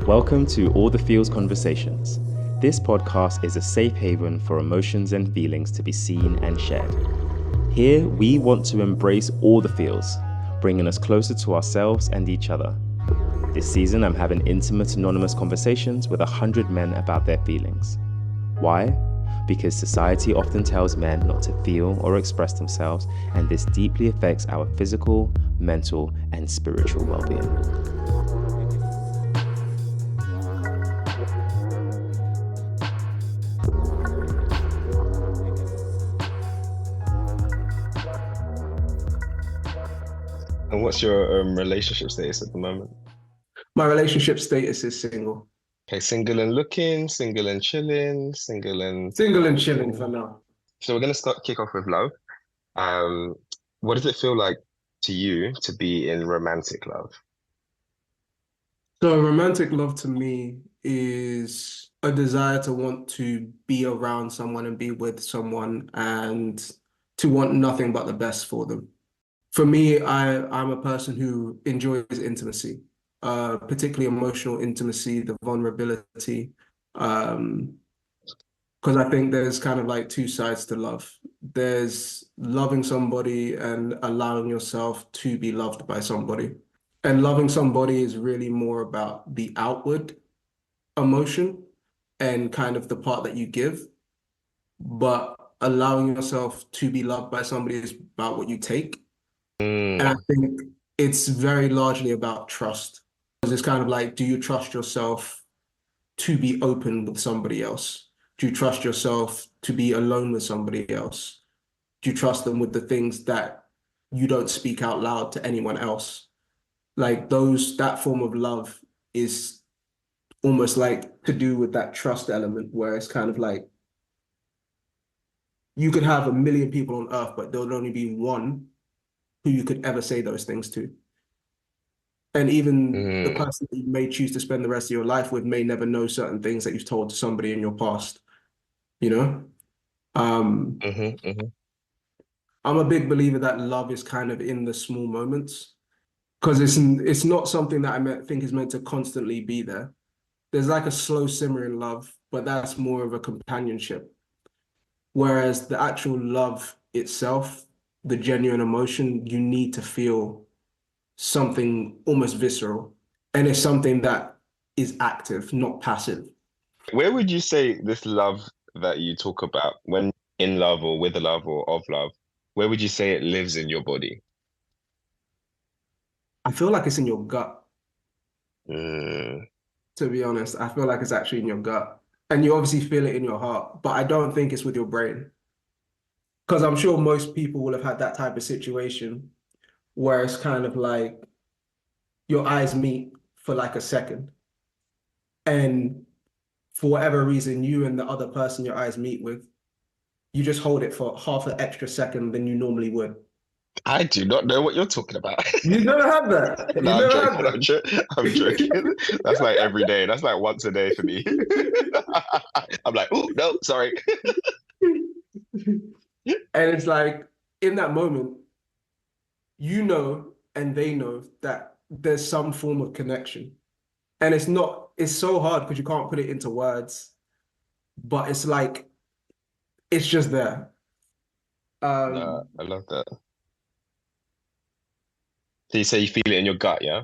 Welcome to All the Feels Conversations. This podcast is a safe haven for emotions and feelings to be seen and shared. Here, we want to embrace all the feels, bringing us closer to ourselves and each other. This season, I'm having intimate, anonymous conversations with 100 men about their feelings. Why? Because society often tells men not to feel or express themselves, and this deeply affects our physical, mental, and spiritual well-being. And what's your relationship status at the moment? My relationship status is single. Okay, single and looking, single and chilling, single and Single and chilling for now. so we're gonna kick off with love. Um, what does it feel like to you to be in romantic love? So romantic love to me is a desire to want to be around someone and be with someone and to want nothing but the best for them. For me, I'm a person who enjoys intimacy, particularly emotional intimacy, the vulnerability. Because I think there's kind of like two sides to love. There's loving somebody and allowing yourself to be loved by somebody. And loving somebody is really more about the outward emotion and kind of the part that you give. But allowing yourself to be loved by somebody is about what you take. And I think it's very largely about trust. Because it's kind of like, do you trust yourself to be open with somebody else? Do you trust yourself to be alone with somebody else? Do you trust them with the things that you don't speak out loud to anyone else? Like that form of love is almost like to do with that trust element where it's kind of like you could have a million people on earth, but there'll only be one who you could ever say those things to. And even the person that you may choose to spend the rest of your life with may never know certain things that you've told to somebody in your past, you know? I'm a big believer that love is kind of in the small moments because it's not something that think is meant to constantly be there. There's like a slow simmering love, but that's more of a companionship. Whereas the actual love itself, the genuine emotion, you need to feel something almost visceral. And it's something that is active, not passive. Where would you say this love that you talk about when in love or with love or of love, where would you say it lives in your body? I feel like it's in your gut, Mm, to be honest. I feel like it's actually in your gut. And you obviously feel it in your heart, but I don't think it's with your brain. Because I'm sure most people will have had that type of situation where it's kind of like your eyes meet for like a second. And for whatever reason, you and the other person your eyes meet with, you just hold it for half an extra second than you normally would. I do not know what you're talking about. You never have that. You No, I'm never have joking. that. I'm joking. That's like every day. That's like once a day for me. I'm like, oh no, sorry. And it's like in that moment, you know, and they know that there's some form of connection. And it's so hard because you can't put it into words, but it's like, it's just there. No, Um, I love that. So you say you feel it in your gut, yeah?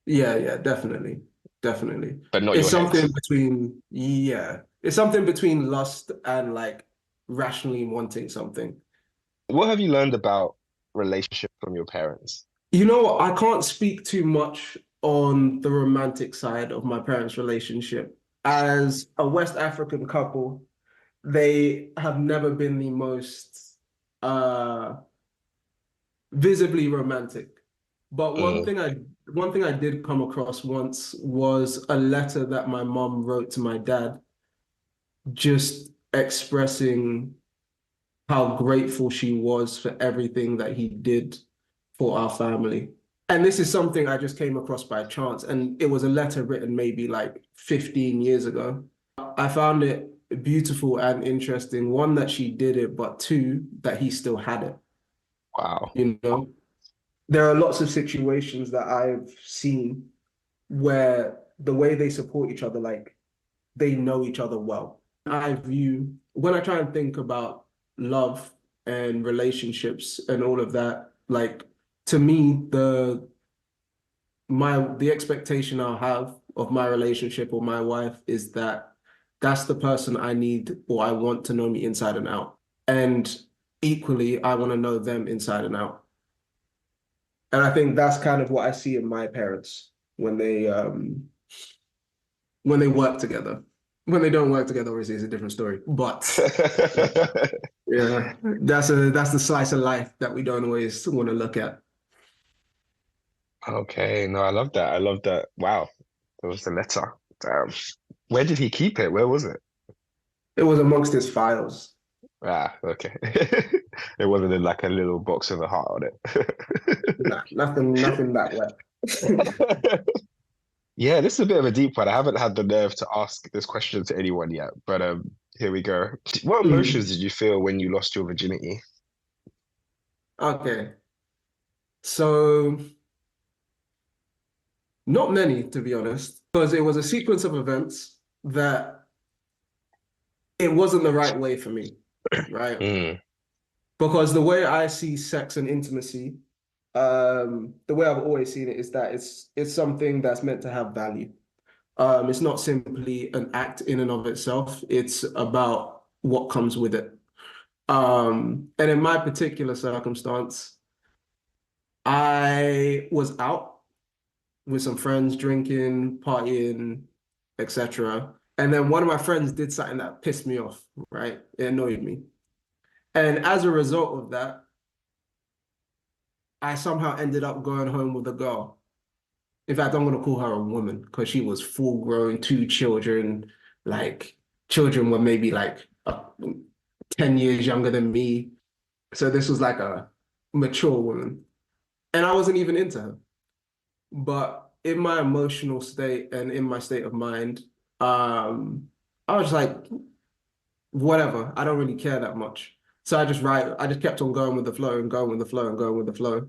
yeah, definitely. Definitely. But not It's your head. something between, yeah, it's something between lust and like rationally wanting something. What have you learned about relationship from your parents? You know what? I can't speak too much on the romantic side of my parents' relationship. As a West African couple, they have never been the most uh visibly romantic. But Mm, one thing I did come across once was a letter that my mom wrote to my dad, just expressing how grateful she was for everything that he did for our family. And this is something I just came across by chance, and it was a letter written maybe like 15 years ago. I found it beautiful and interesting. One, that she did it, but two, that he still had it. wow. You know, there are lots of situations that I've seen where the way they support each other, like they know each other well. When I try and think about love and relationships and all of that, like to me, the expectation I'll have of my relationship or my wife is that that's the person I need or I want to know me inside and out. And equally, I want to know them inside and out. And I think that's kind of what I see in my parents when they work together. When they don't work together, obviously, it's a different story. But yeah, that's the slice of life that we don't always want to look at. Okay, no, I love that. I love that. Wow, there was the letter. Where did he keep it? Where was it? It was amongst his files. Ah, okay. It wasn't in like a little box with a heart on it. Nah, nothing that wet. Yeah, this is a bit of a deep one. I haven't had the nerve to ask this question to anyone yet, but here we go. What emotions Mm. did you feel when you lost your virginity? Okay. So not many, to be honest, because it was a sequence of events that it wasn't the right way for me, right? Mm, Because the way I see sex and intimacy, the way I've always seen it is that it's something that's meant to have value. It's not simply an act in and of itself. It's about what comes with it. And in my particular circumstance, I was out with some friends, drinking, partying, etc. And then one of my friends did something that pissed me off, right? It annoyed me. And as a result of that, I somehow ended up going home with a girl. In fact, I'm gonna call her a woman because she was full grown, two children, like children were maybe like 10 years younger than me. So this was like a mature woman. And I wasn't even into her. But in my emotional state and in my state of mind, I was like, whatever, I don't really care that much. So I just kept on going with the flow and going with the flow and going with the flow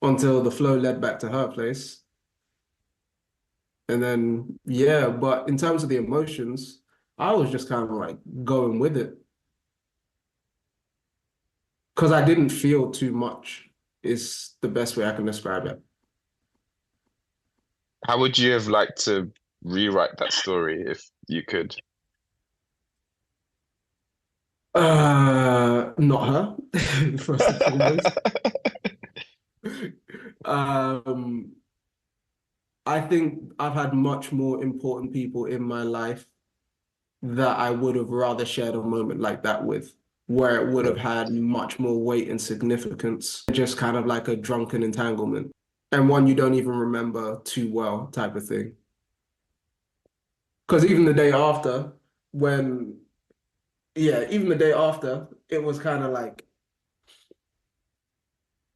until the flow led back to her place. And then, yeah, but in terms of the emotions, I was just kind of like going with it because I didn't feel too much, is the best way I can describe it. how would you have liked to rewrite that story if you could? Not her, first and foremost. Um, I think I've had much more important people in my life that I would have rather shared a moment like that with, where it would have had much more weight and significance, just kind of like a drunken entanglement, and one you don't even remember too well, type of thing. Because even the day after, when, yeah, even the day after, it was kind of like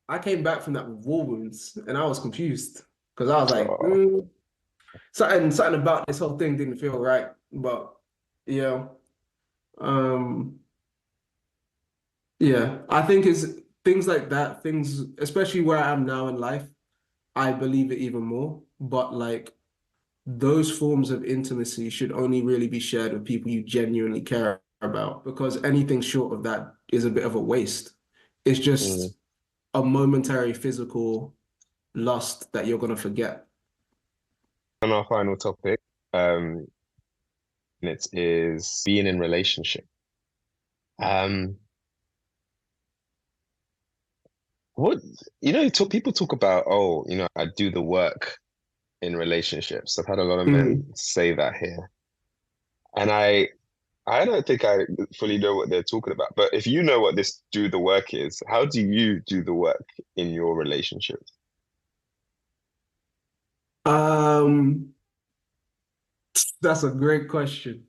I came back from that with war wounds, and I was confused because I was like, Oh, something about this whole thing didn't feel right. But yeah, um, yeah, I think it's things like that, things, especially where I am now in life, I believe it even more. But like those forms of intimacy should only really be shared with people you genuinely care about, because anything short of that is a bit of a waste. It's mm. just a momentary physical lust that you're gonna forget. On our final topic, um, and it is being in relationship. Um, what people talk about, oh, I do the work in relationships. I've had a lot of men Mm. say that here. And I don't think I fully know what they're talking about. But if you know what this do the work is, how do you do the work in your relationship? Um, that's a great question.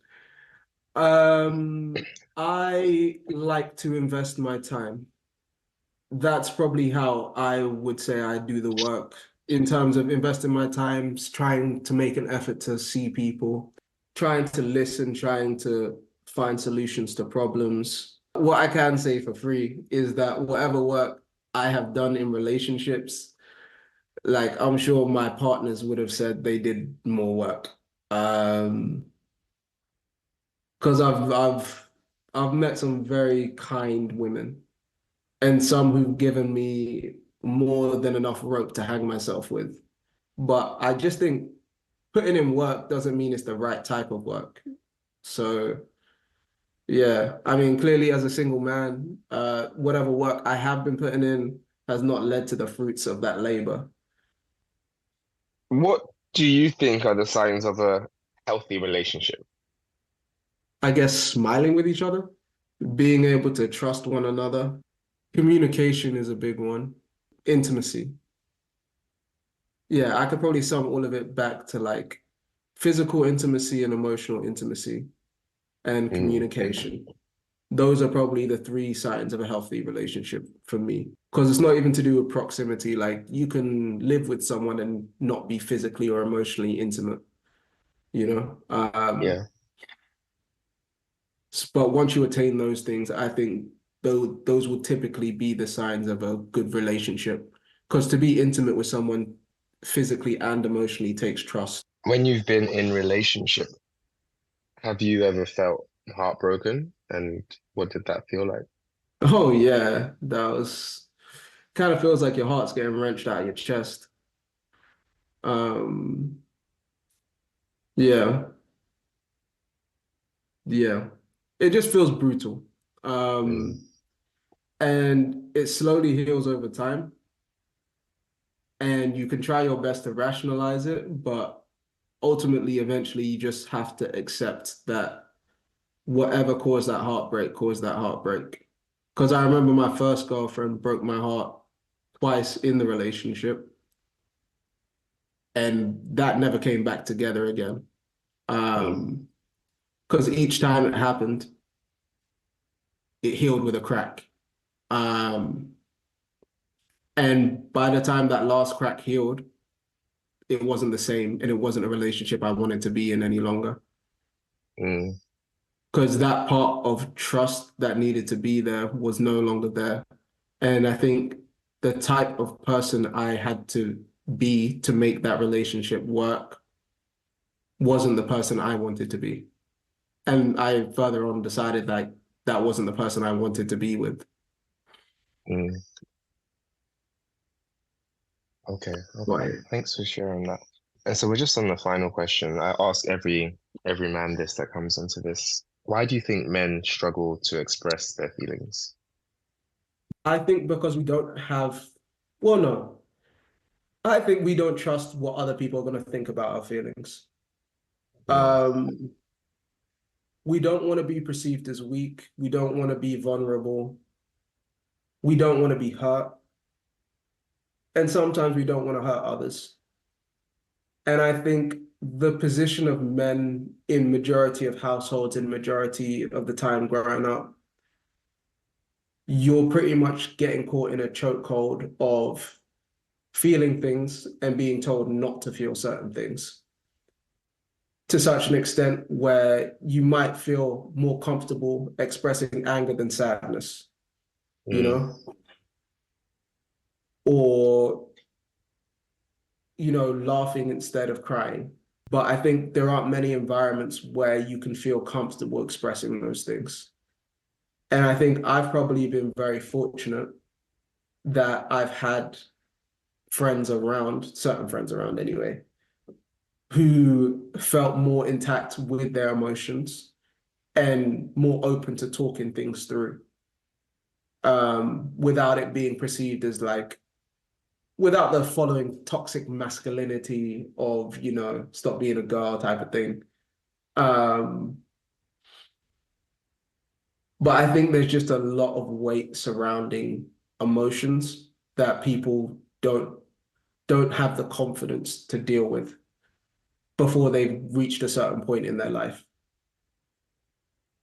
I like to invest my time. That's probably how I would say I do the work in terms of investing my time, trying to make an effort to see people, trying to listen, trying to find solutions to problems. What I can say for free is that whatever work I have done in relationships, Like I'm sure my partners would have said they did more work. Because I've met some very kind women and some who've given me more than enough rope to hang myself with. But I just think putting in work doesn't mean it's the right type of work. So yeah, I mean, clearly as a single man, whatever work I have been putting in has not led to the fruits of that labor. What do you think are the signs of a healthy relationship? I guess smiling with each other, being able to trust one another. Communication is a big one. Intimacy. Yeah, I could probably sum all of it back to like physical intimacy and emotional intimacy and Mm, communication. Those are probably the three signs of a healthy relationship for me. Because it's not even to do with proximity. Like you can live with someone and not be physically or emotionally intimate, you know? yeah. But once you attain those things, I think those will typically be the signs of a good relationship. Because to be intimate with someone physically and emotionally takes trust. When you've been in relationship, have you ever felt heartbroken? And what did that feel like? Oh yeah, that was kind of feels like your heart's getting wrenched out of your chest. Um, yeah, yeah. It just feels brutal. Mm, Um, and it slowly heals over time. And you can try your best to rationalize it, but ultimately, eventually, you just have to accept that whatever caused that heartbreak. Because I remember my first girlfriend broke my heart twice in the relationship, and that never came back together again. mm, Um, because each time it happened, it healed with a crack. Um, and by the time that last crack healed, it wasn't the same, and it wasn't a relationship I wanted to be in any longer. mm, Because that part of trust that needed to be there was no longer there. And I think the type of person I had to be to make that relationship work wasn't the person I wanted to be. And I further on decided like that wasn't the person I wanted to be with. mm. Okay, okay. Right. Thanks for sharing that. And so we're just on the final question. I ask every man this that comes onto this. Why do you think men struggle to express their feelings? I think because we don't have, well, no, I think we don't trust what other people are going to think about our feelings. Mm, Um, we don't want to be perceived as weak. We don't want to be vulnerable. We don't want to be hurt. And sometimes we don't want to hurt others. And I think the position of men in majority of households, in majority of the time growing up, you're pretty much getting caught in a chokehold of feeling things and being told not to feel certain things to such an extent where you might feel more comfortable expressing anger than sadness, you mm, know, or, laughing instead of crying. But I think there aren't many environments where you can feel comfortable expressing those things. And I think I've probably been very fortunate that I've had friends around, certain friends around anyway, who felt more intact with their emotions and more open to talking things through, without it being perceived as like, without the following toxic masculinity of, stop being a girl type of thing. Um, but I think there's just a lot of weight surrounding emotions that people don't have the confidence to deal with before they've reached a certain point in their life.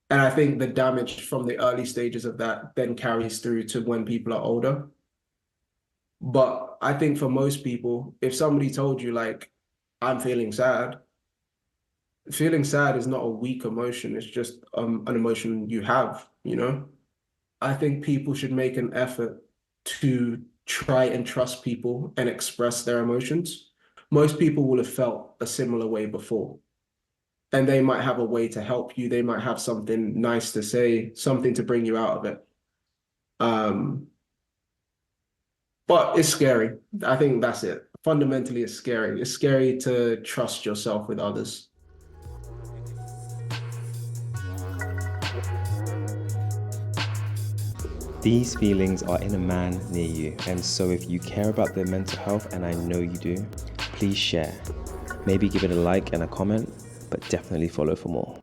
And I think the damage from the early stages of that then carries through to when people are older. But I think for most people, if somebody told you, like, I'm feeling sad is not a weak emotion. It's just an emotion you have, you know? I think people should make an effort to try and trust people and express their emotions. Most people will have felt a similar way before, and they might have a way to help you. They might have something nice to say, something to bring you out of it. But it's scary. I think that's it. Fundamentally, it's scary. It's scary to trust yourself with others. These feelings are in a man near you, and so if you care about their mental health, and I know you do, please share. Maybe give it a like and a comment, but definitely follow for more.